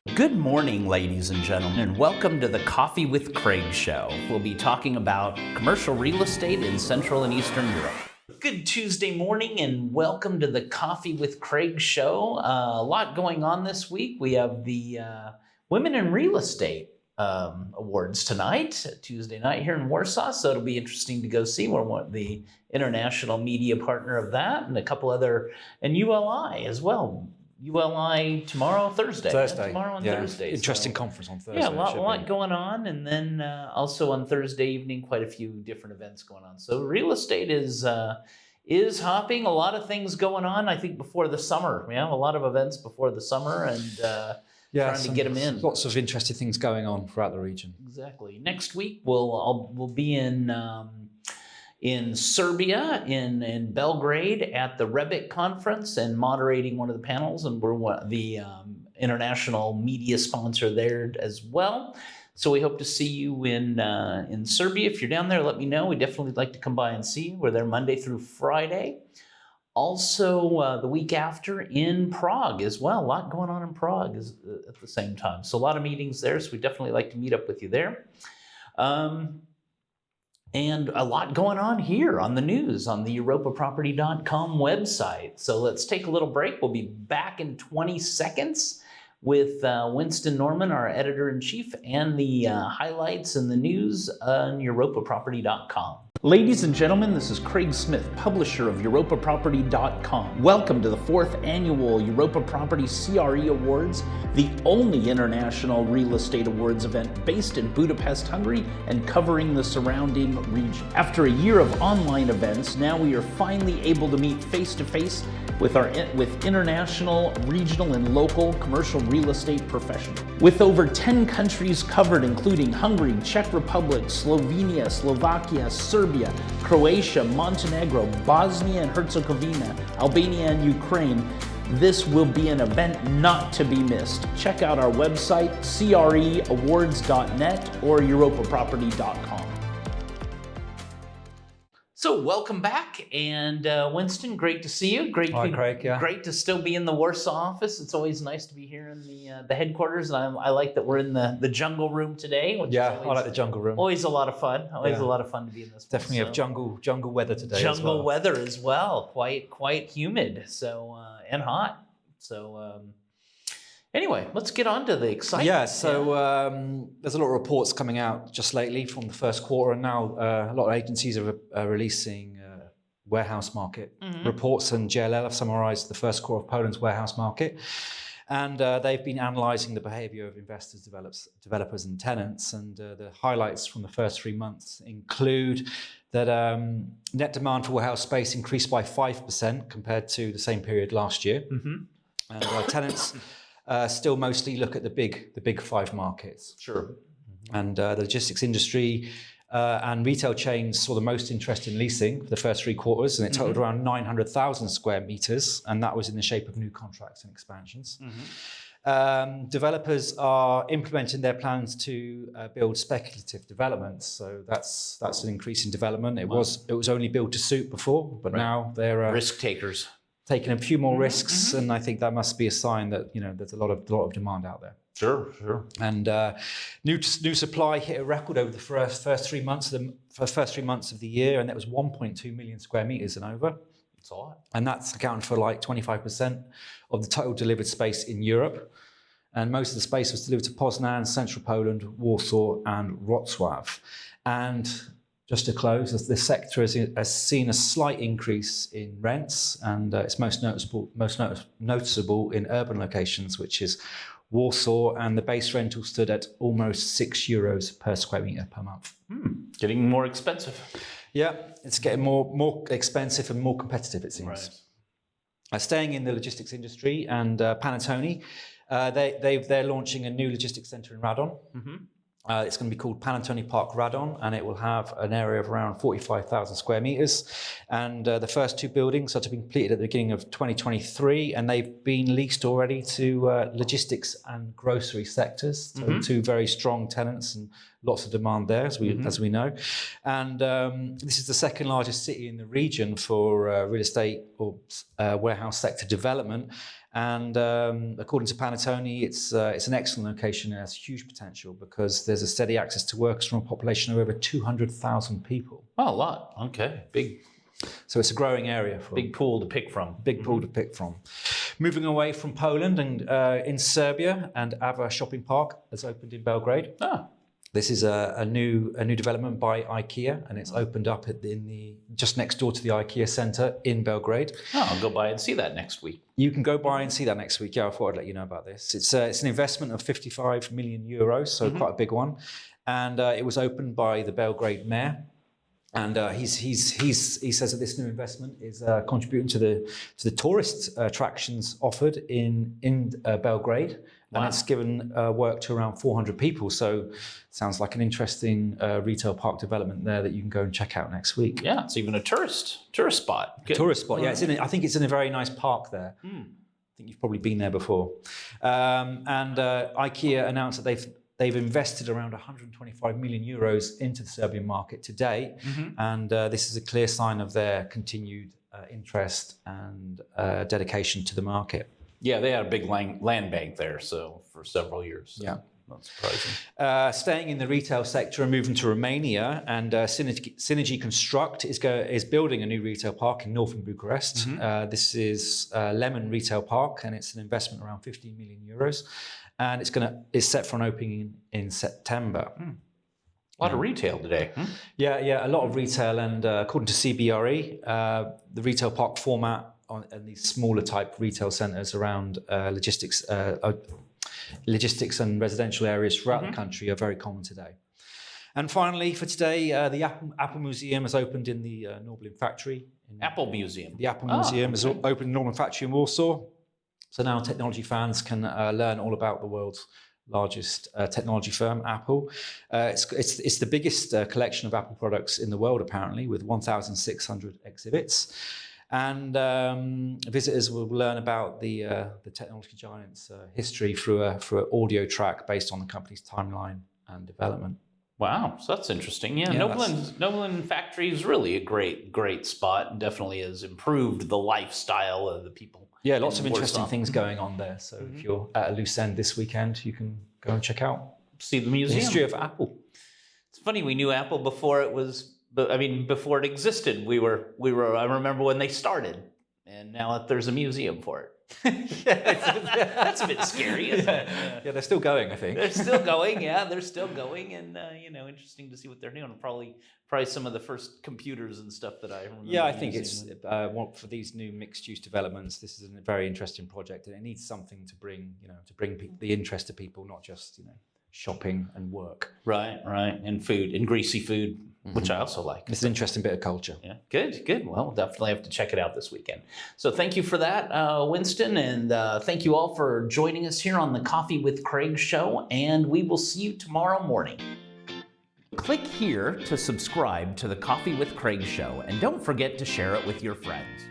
Good morning, ladies and gentlemen, and welcome to the Coffee with Craig show. We'll be talking about commercial real estate in Central and Eastern Europe. Good Tuesday morning, and welcome to the Coffee with Craig show. A lot going on this week. We have the Women in Real Estate Awards tonight, Tuesday night here in Warsaw, so it'll be interesting to go see. We're the international media partner of that, and a couple other, and ULI as well. ULI tomorrow, Thursday. Tomorrow and Thursday. Interesting conference on Thursday. Yeah, a lot going on. And then also on Thursday evening, quite a few different events going on. So real estate is hopping. A lot of things going on, I think, before the summer. Yeah, a lot of events before the summer and trying to get them in. Lots of interesting things going on throughout the region. Exactly. Next week, we'll be in Serbia, in Belgrade at the REBIC conference and moderating one of the panels, and we're the international media sponsor there as well. So we hope to see you in Serbia. If you're down there, let me know. We'd definitely like to come by and see you. We're there Monday through Friday. Also, the week after in Prague as well. A lot going on in Prague at the same time. So a lot of meetings there, so we'd definitely like to meet up with you there. And a lot going on here on the news on the EuropaProperty.com website. So let's take a little break. We'll be back in 20 seconds with Winston Norman, our editor-in-chief, and the highlights and the news on EuropaProperty.com. Ladies and gentlemen, this is Craig Smith, publisher of EuropaProperty.com. Welcome to the 4th annual Europa Property CRE Awards, the only international real estate awards event based in Budapest, Hungary, and covering the surrounding region. After a year of online events, now we are finally able to meet face-to-face with international, regional, and local commercial real estate professionals. With over 10 countries covered, including Hungary, Czech Republic, Slovenia, Slovakia, Serbia, Croatia, Montenegro, Bosnia and Herzegovina, Albania, and Ukraine, this will be an event not to be missed. Check out our website, creawards.net or EuropaProperty.com. So welcome back, and Winston, great to see you. Hi, Craig. Yeah. Great to still be in the Warsaw office. It's always nice to be here in the headquarters, and I like that we're in the jungle room today. Which yeah, is always, I like the jungle room. Always a lot of fun. Always a lot of fun to be in this. Definitely have jungle weather today. Jungle weather as well. Quite humid. So and hot. So. Anyway, let's get on to the exciting. Yeah, so there's a lot of reports coming out just lately from the first quarter, and now a lot of agencies are releasing warehouse market reports, and JLL have summarised the first quarter of Poland's warehouse market. And they've been analysing the behaviour of investors, developers and tenants, and the highlights from the first 3 months include that net demand for warehouse space increased by 5% compared to the same period last year. And tenants still mostly look at the big 5 markets. Sure. And the logistics industry and retail chains saw the most interest in leasing for the first 3 quarters, and it totaled around 900,000 square meters, and that was in the shape of new contracts and expansions. Developers are implementing their plans to build speculative developments, so that's an increase in development. It was only build to suit before, but now they're risk takers. Taking a few more risks, and I think that must be a sign that there's a lot of demand out there. Sure. And new supply hit a record over the first 3 months of the year, and that was 1.2 million square meters and over. It's a lot, and that's accounted for like 25% of the total delivered space in Europe. And most of the space was delivered to Poznan, Central Poland, Warsaw, and Wrocław. And just to close, the sector has seen a slight increase in rents, and it's most noticeable in urban locations, which is Warsaw, and the base rental stood at almost €6 per square meter per month. Getting more expensive. Yeah, it's getting more expensive and more competitive, it seems. Right. Staying in the logistics industry, and Panattoni, they're launching a new logistics centre in Radon. It's going to be called Panattoni Park Radon, and it will have an area of around 45,000 square meters. And the first 2 buildings are to be completed at the beginning of 2023, and they've been leased already to logistics and grocery sectors. So 2 very strong tenants and lots of demand there, as we know. And this is the second largest city in the region for real estate or warehouse sector development. And according to Panettone, it's an excellent location and has huge potential because there's a steady access to workers from a population of over 200,000 people. Oh, a lot. Okay, big. So it's a growing area. Big pool to pick from. Big pool to pick from. Moving away from Poland and in Serbia, and Ava Shopping Park has opened in Belgrade. Ah. This is a new development by IKEA, and it's opened up just next door to the IKEA Centre in Belgrade. Oh, I'll go by and see that next week. You can go by and see that next week. Yeah, I thought I'd let you know about this. It's an investment of 55 million euros, so quite a big one, and it was opened by the Belgrade mayor. And he says that this new investment is contributing to the tourist attractions offered in Belgrade, and it's given work to around 400 people. So sounds like an interesting retail park development there that you can go and check out next week. Yeah, it's even a tourist spot. Good. Tourist spot. Yeah, I think it's in a very nice park there. I think you've probably been there before. And IKEA announced that they've invested around 125 million euros into the Serbian market to date, and this is a clear sign of their continued interest and dedication to the market. Yeah, they had a big land bank there, so for several years. So yeah, not surprising. Staying in the retail sector and moving to Romania, and Synergy Construct is building a new retail park in northern Bucharest. This is Lemon Retail Park, and it's an investment around 15 million euros. And it's set for an opening in September. A lot of retail today. Yeah, a lot of retail. And according to CBRE, the retail park format and these smaller type retail centres around logistics and residential areas throughout the country are very common today. And finally, for today, the Apple Museum has opened in the Norblin factory. Apple Museum. The Apple Museum has opened in the Norblin factory in Warsaw. So now technology fans can learn all about the world's largest technology firm, Apple. It's the biggest collection of Apple products in the world, apparently, with 1,600 exhibits. And visitors will learn about the technology giant's history through an audio track based on the company's timeline and development. Wow, so that's interesting. Yeah, Norblin factory is really a great spot, and definitely has improved the lifestyle of the people. Yeah, lots of interesting things going on there. So if you're at a loose end this weekend, you can go and check out. See the museum. The history of Apple. It's funny, we knew Apple before it existed. I remember when they started, and now there's a museum for it. That's a bit scary, isn't it? Yeah, they're still going, I think. They're still going, and interesting to see what they're doing. Probably some of the first computers and stuff that I remember. Yeah, I think it's for these new mixed-use developments. This is a very interesting project, and it needs something to bring the interest to people, not just shopping and work. Right, and food, and greasy food, which I also like. It's an interesting bit of culture. Yeah, good. Well, we'll definitely have to check it out this weekend. So thank you for that, Winston, and thank you all for joining us here on the Coffee with Craig show, and we will see you tomorrow morning. Click here to subscribe to the Coffee with Craig show, and don't forget to share it with your friends.